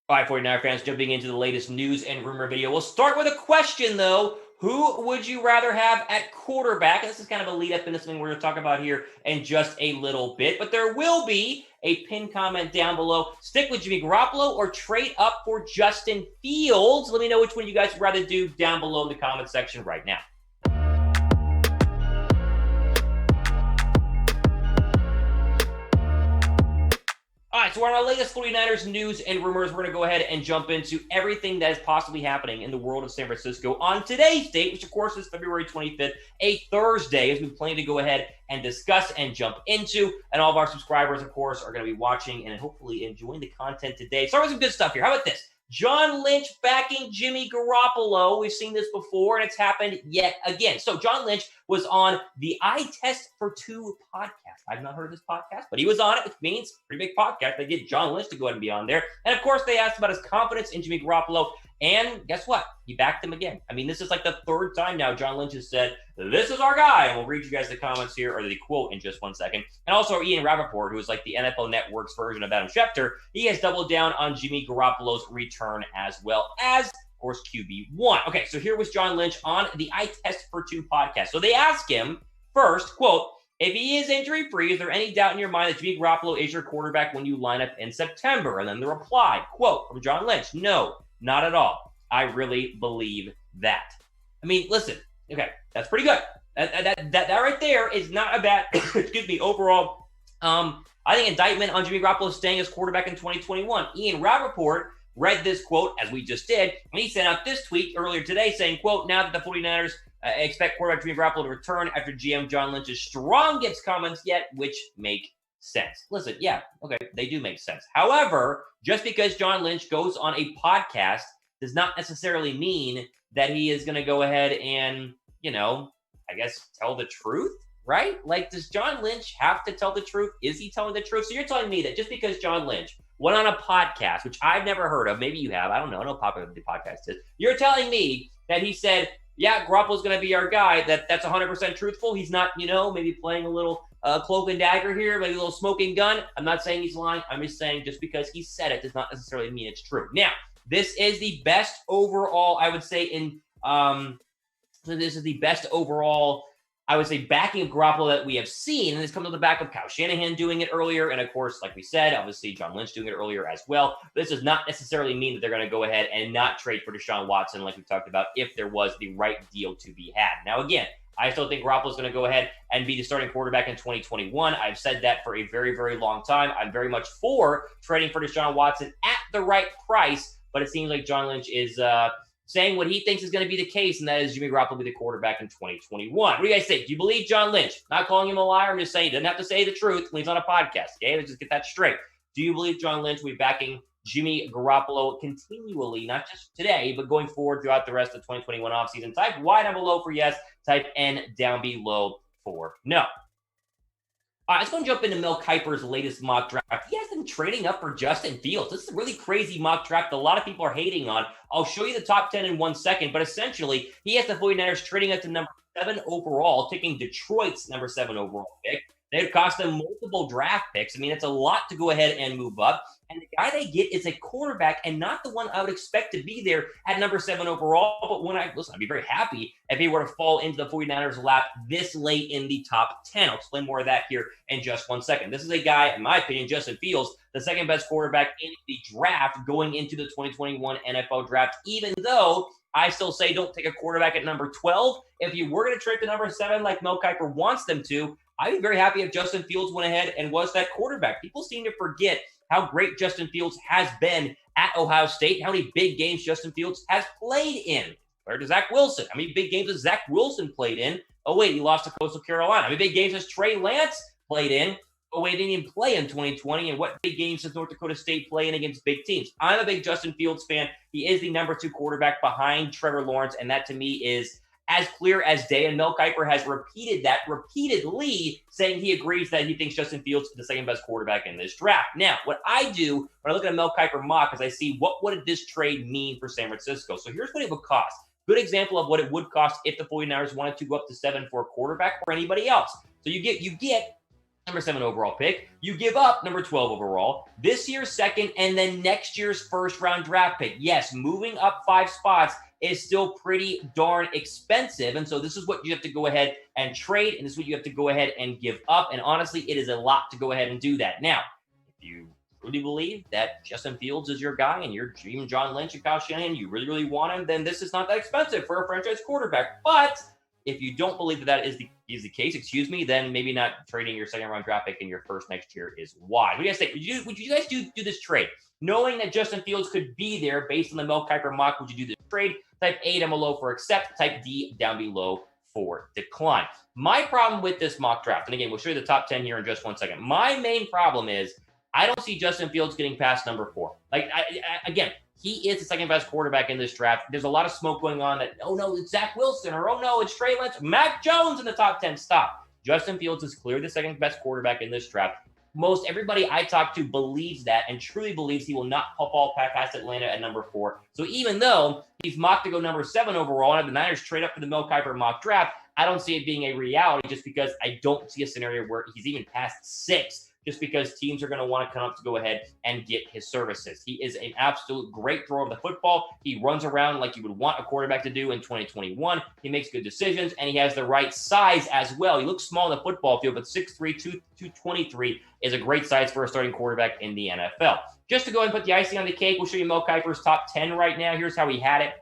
All right, 49er fans, jumping into the latest news and rumor video. We'll start with a question, though. Who would you rather have at quarterback? This is kind of a lead up into something we're going to talk about here in just a little bit, but there will be a pinned comment down below. Stick with Jimmy Garoppolo or trade up for Justin Fields? Let me know which one you guys would rather do down below in the comment section right now. All right, so we're on our latest 49ers news and rumors. We're going to go ahead and jump into everything that is possibly happening in the world of San Francisco on today's date, which of course is February 25th, a Thursday, as we plan to go ahead and discuss and jump into. And all of our subscribers, of course, are going to be watching and hopefully enjoying the content today. Start with some good stuff here. How about this? John Lynch backing Jimmy Garoppolo. We've seen this before, and it's happened yet again. So John Lynch was on the I Test for Two podcast. I've not heard of this podcast, but he was on it, which means pretty big podcast. They get John Lynch to go ahead and be on there. And, of course, they asked about his confidence in Jimmy Garoppolo. And guess what? He backed him again. I mean, this is like the third time now John Lynch has said, this is our guy. And we'll read you guys the comments here, or the quote in just 1 second. And also Ian Rappaport, who is like the NFL Network's version of Adam Schefter, he has doubled down on Jimmy Garoppolo's return as well as, of course, QB1. Okay, so here was John Lynch on the I Test for Two podcast. So they asked him first, quote, if he is injury-free, is there any doubt in your mind that Jimmy Garoppolo is your quarterback when you line up in September? And then the reply, quote, from John Lynch, no, not at all. I really believe that. I mean, listen, okay, that's pretty good. That right there is not a bad, excuse me, overall, I think indictment on Jimmy Garoppolo staying as quarterback in 2021. Ian Rappaport read this quote, as we just did, and he sent out this tweet earlier today saying, quote, now that the 49ers expect quarterback Jimmy Garoppolo to return after GM John Lynch's strongest comments yet, which make sense. Listen, yeah, okay, they do make sense. However, just because John Lynch goes on a podcast does not necessarily mean that he is going to go ahead and, you know, I guess tell the truth, right? Like, does John Lynch have to tell the truth? Is he telling the truth? So you're telling me that just because John Lynch went on a podcast, which I've never heard of, maybe you have, I don't know how popular the podcast is, you're telling me that he said, yeah, Garoppolo's going to be our guy, that's 100% truthful. He's not, you know, maybe playing a little cloak and dagger here, maybe a little smoking gun. I'm not saying he's lying. I'm just saying just because he said it does not necessarily mean it's true. Now, this is the best overall, I would say, this is the best overall, I would say, backing of Garoppolo that we have seen. And this comes on the back of Kyle Shanahan doing it earlier. And, of course, like we said, obviously John Lynch doing it earlier as well. This does not necessarily mean that they're going to go ahead and not trade for Deshaun Watson, like we talked about, if there was the right deal to be had. Now, again, I still think Garoppolo is going to go ahead and be the starting quarterback in 2021. I've said that for a very, very long time. I'm very much for trading for Deshaun Watson at the right price. But it seems like John Lynch is saying what he thinks is going to be the case, and that is Jimmy Garoppolo will be the quarterback in 2021. What do you guys think? Do you believe John Lynch? Not calling him a liar. I'm just saying he doesn't have to say the truth when he's on a podcast. Okay, let's just get that straight. Do you believe John Lynch will be backing Jimmy Garoppolo continually, not just today, but going forward throughout the rest of the 2021 offseason? Type Y down below for yes. Type N down below for no. All right, let's go and jump into Mel Kiper's latest mock draft. He has them trading up for Justin Fields. This is a really crazy mock draft that a lot of people are hating on. I'll show you the top 10 in 1 second, but essentially, he has the 49ers trading up to number 7 overall, taking Detroit's number 7 overall pick. They've cost them multiple draft picks. I mean, it's a lot to go ahead and move up. And the guy they get is a quarterback and not the one I would expect to be there at number 7 overall. But I'd be very happy if he were to fall into the 49ers lap this late in the top 10. I'll explain more of that here in just 1 second. This is a guy, in my opinion, Justin Fields, the second best quarterback in the draft going into the 2021 NFL draft, even though I still say don't take a quarterback at number 12. If you were going to trade to number 7 like Mel Kiper wants them to, I'd be very happy if Justin Fields went ahead and was that quarterback. People seem to forget how great Justin Fields has been at Ohio State, how many big games Justin Fields has played in. Compared to Zach Wilson. How many big games has Zach Wilson played in? Oh, wait, he lost to Coastal Carolina. How many big games has Trey Lance played in? Oh, wait, he didn't even play in 2020. And what big games does North Dakota State play in against big teams? I'm a big Justin Fields fan. He is the number 2 quarterback behind Trevor Lawrence, and that to me is as clear as day. And Mel Kiper has repeated that repeatedly, saying he agrees that he thinks Justin Fields is the second best quarterback in this draft. Now, what I do when I look at a Mel Kiper mock is I see what would this trade mean for San Francisco. So here's what it would cost. Good example of what it would cost if the 49ers wanted to go up to 7 for a quarterback or anybody else. So you get number 7 overall pick. You give up number 12 overall, this year's second, and then next year's first round draft pick. Yes, moving up 5 spots is still pretty darn expensive. And so this is what you have to go ahead and trade. And this is what you have to go ahead and give up. And honestly, it is a lot to go ahead and do that. Now, if you really believe that Justin Fields is your guy and you're even John Lynch and Kyle Shanahan, you really, really want him, then this is not that expensive for a franchise quarterback. But if you don't believe that that is the case, then maybe not trading your second round draft pick in your first next year is wise. What do you guys think? Would you guys do this trade? Knowing that Justin Fields could be there based on the Mel Kiper mock, would you do this trade? Type A down below for accept, type D down below for decline. My problem with this mock draft, and again, we'll show you the top 10 here in just 1 second. My main problem is I don't see Justin Fields getting past number 4. Again, he is the second best quarterback in this draft. There's a lot of smoke going on that, oh no, it's Zach Wilson, or oh no, it's Trey Lance. Mac Jones in the top 10. Stop. Justin Fields is clearly the second best quarterback in this draft. Most everybody I talk to believes that and truly believes he will not fall past Atlanta at number 4. So even though he's mocked to go number 7 overall and have the Niners trade up for the Mel Kiper mock draft, I don't see it being a reality just because I don't see a scenario where he's even past 6. Just because teams are going to want to come up to go ahead and get his services. He is an absolute great thrower of the football. He runs around like you would want a quarterback to do in 2021. He makes good decisions, and he has the right size as well. He looks small in the football field, but 6'3", 223 is a great size for a starting quarterback in the NFL. Just to go ahead and put the icing on the cake, we'll show you Mel Kiper's top 10 right now. Here's how he had it.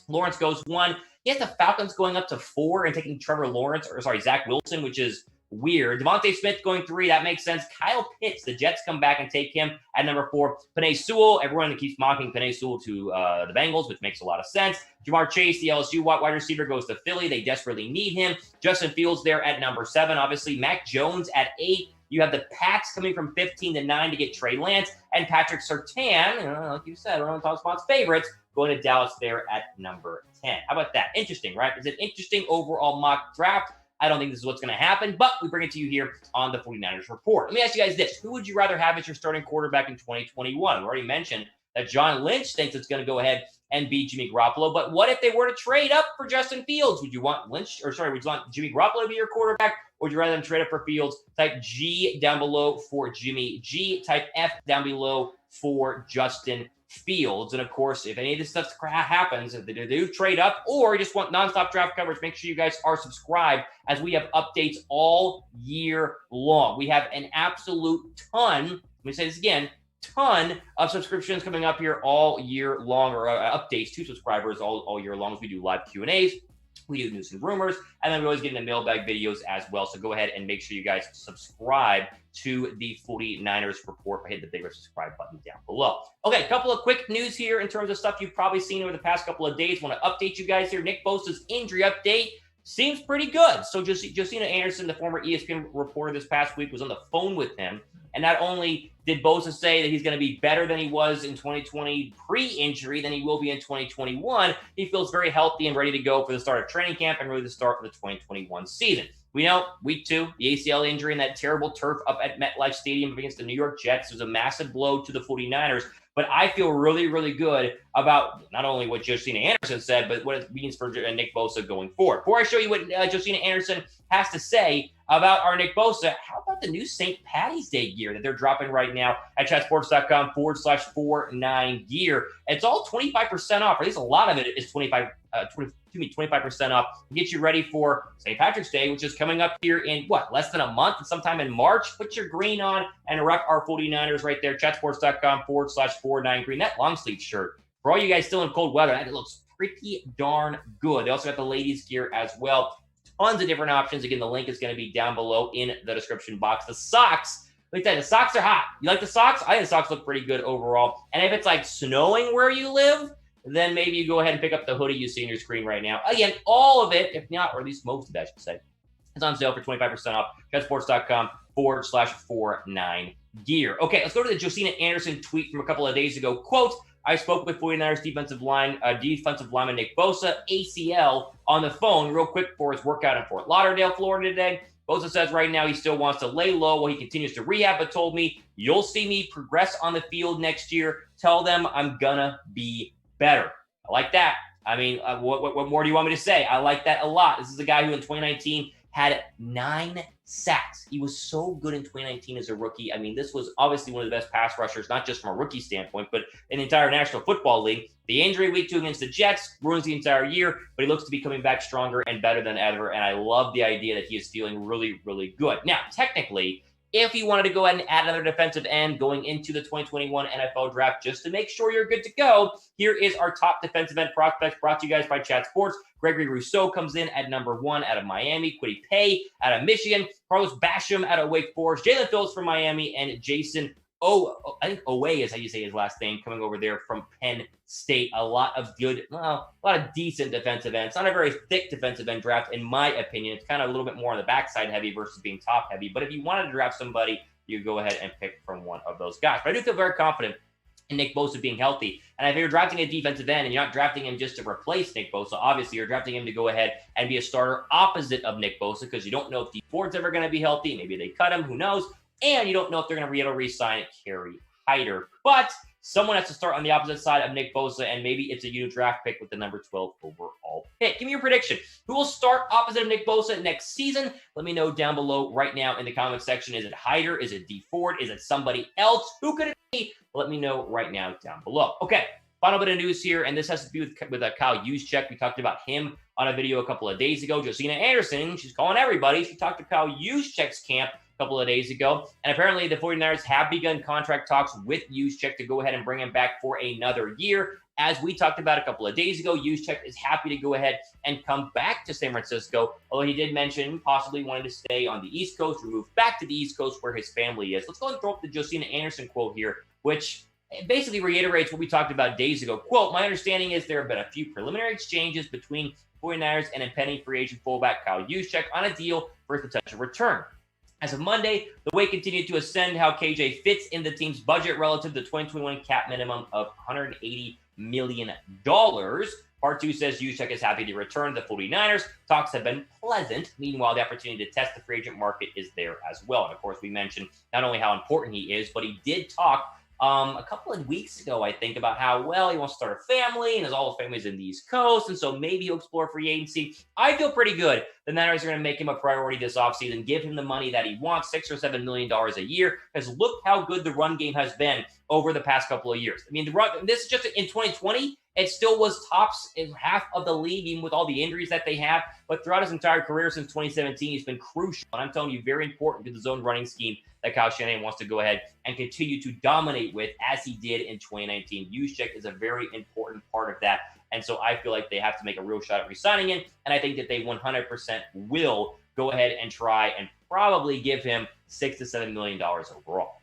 Lawrence goes 1. He has the Falcons going up to 4 and taking Zach Wilson, which is weird. Devontae Smith going 3. That makes sense. Kyle Pitts, the Jets come back and take him at number 4. Penei Sewell, everyone keeps mocking Penei Sewell to the Bengals, which makes a lot of sense. Jamar Chase, the LSU wide receiver, goes to Philly. They desperately need him. Justin Fields there at number 7. Obviously, Mac Jones at 8. You have the Pats coming from 15 to 9 to get Trey Lance. And Patrick Surtain, like you said, one of Tom Spott's favorites, going to Dallas there at number 10. How about that? Interesting, right? It's an interesting overall mock draft. I don't think this is what's going to happen, but we bring it to you here on the 49ers Report. Let me ask you guys this. Who would you rather have as your starting quarterback in 2021? We already mentioned that John Lynch thinks it's going to go ahead and beat Jimmy Garoppolo, but what if they were to trade up for Justin Fields? Would you want would you want Jimmy Garoppolo to be your quarterback, or would you rather them trade up for Fields? Type G down below for Jimmy G. Type F down below for Justin Fields. And of course, if any of this stuff happens, if they do trade up or you just want nonstop draft coverage, make sure you guys are subscribed as we have updates all year long. We have an absolute ton, let me say this again, ton of subscriptions coming up here all year long, or updates to subscribers all year long as we do live Q&As. We do news and rumors, and then we always get into mailbag videos as well. So go ahead and make sure you guys subscribe to the 49ers Report by hitting the big red subscribe button down below. Okay, a couple of quick news here in terms of stuff you've probably seen over the past couple of days. Want to update you guys here. Nick Bosa's injury update seems pretty good. So Josina Anderson, the former ESPN reporter this past week, was on the phone with him. And not only did Bosa say that he's going to be better than he was in 2020 pre-injury than he will be in 2021, he feels very healthy and ready to go for the start of training camp and really the start of the 2021 season. We know week 2, the ACL injury and that terrible turf up at MetLife Stadium against the New York Jets was a massive blow to the 49ers. But I feel really, really good about not only what Josina Anderson said, but what it means for Nick Bosa going forward. Before I show you what Josina Anderson has to say about our Nick Bosa, how about the new St. Patty's Day gear that they're dropping right now at chatsports.com/49gear? It's all 25% off, or at least a lot of it is 25% off to get you ready for St. Patrick's Day, which is coming up here in, less than a month, and sometime in March. Put your green on and rep our 49ers right there, chatsports.com/49green. That long sleeve shirt, for all you guys still in cold weather, that looks pretty darn good. They also got the ladies gear as well. Tons of different options. Again, the link is going to be down below in the description box. The socks, let me tell you, the socks are hot. You like the socks? I think the socks look pretty good overall. And if it's like snowing where you live, then maybe you go ahead and pick up the hoodie you see on your screen right now. Again, all of it, if not, or at least most of it, I should say, it's on sale for 25% off. chatsports.com/49gear. Okay, let's go to the Josina Anderson tweet from a couple of days ago. Quote, I spoke with 49ers defensive lineman Nick Bosa, ACL, on the phone real quick for his workout in Fort Lauderdale, Florida today. Bosa says right now he still wants to lay low while he continues to rehab, but told me, you'll see me progress on the field next year. Tell them I'm gonna be better. I like that. I mean, what more do you want me to say? I like that a lot. This is a guy who in 2019 had 9 sacks. He was so good in 2019 as a rookie. I mean, this was obviously one of the best pass rushers, not just from a rookie standpoint, but in the entire National Football League. The injury week 2 against the Jets ruins the entire year, but he looks to be coming back stronger and better than ever, and I love the idea that he is feeling really, really good. Now, technically, if you wanted to go ahead and add another defensive end going into the 2021 NFL Draft just to make sure you're good to go, here is our top defensive end prospects brought to you guys by Chat Sports. Gregory Rousseau comes in at number 1 out of Miami, Kwity Paye out of Michigan, Carlos Basham out of Wake Forest, Jalen Phillips from Miami, and Jason I think Owe is how you say his last name, coming over there from Penn State. A lot of decent defensive ends. Not a very thick defensive end draft, in my opinion. It's kind of a little bit more on the backside heavy versus being top heavy. But if you wanted to draft somebody, you go ahead and pick from one of those guys. But I do feel very confident in Nick Bosa being healthy. And if you're drafting a defensive end and you're not drafting him just to replace Nick Bosa, obviously you're drafting him to go ahead and be a starter opposite of Nick Bosa because you don't know if D Ford's ever going to be healthy. Maybe they cut him. Who knows? And you don't know if they're going to be able to re-sign Kerry Hyder. But someone has to start on the opposite side of Nick Bosa, and maybe it's a new draft pick with the number 12 overall pick. Give me your prediction. Who will start opposite of Nick Bosa next season? Let me know down below right now in the comment section. Is it Hyder? Is it D Ford? Is it somebody else? Who could it be? Let me know right now down below. Okay, final bit of news here, and this has to do with Kyle Juszczyk. We talked about him on a video a couple of days ago. Josina Anderson, she's calling everybody. She talked to Kyle Juszczyk's camp couple of days ago. And apparently the 49ers have begun contract talks with Juszczyk to go ahead and bring him back for another year. As we talked about a couple of days ago, Juszczyk is happy to go ahead and come back to San Francisco, although he did mention possibly wanting to stay on the East Coast or move back to the East Coast where his family is. Let's go and throw up the Josina Anderson quote here, which basically reiterates what we talked about days ago. Quote, my understanding is there have been a few preliminary exchanges between 49ers and impending free agent fullback Kyle Juszczyk on a deal for his potential return. As of Monday, the weight continued to ascend how KJ fits in the team's budget relative to the 2021 cap minimum of $180 million. Part 2 says Juszczyk is happy to return to the 49ers. Talks have been pleasant. Meanwhile, the opportunity to test the free agent market is there as well. And of course, we mentioned not only how important he is, but he did talk a couple of weeks ago, I think, about how, well, he wants to start a family and his all his family's in the East Coast, and so maybe he'll explore free agency. I feel pretty good. The Niners are going to make him a priority this offseason, give him the money that he wants, $6 or $7 million a year, because look how good the run game has been over the past couple of years. I mean, this is just in 2020. It still was tops in half of the league, even with all the injuries that they have. But throughout his entire career since 2017, he's been crucial. And I'm telling you, very important to the zone running scheme that Kyle Shanahan wants to go ahead and continue to dominate with, as he did in 2019. Juszczyk is a very important part of that. And so I feel like they have to make a real shot at re-signing him. And I think that they 100% will go ahead and try and probably give him $6 to $7 million overall.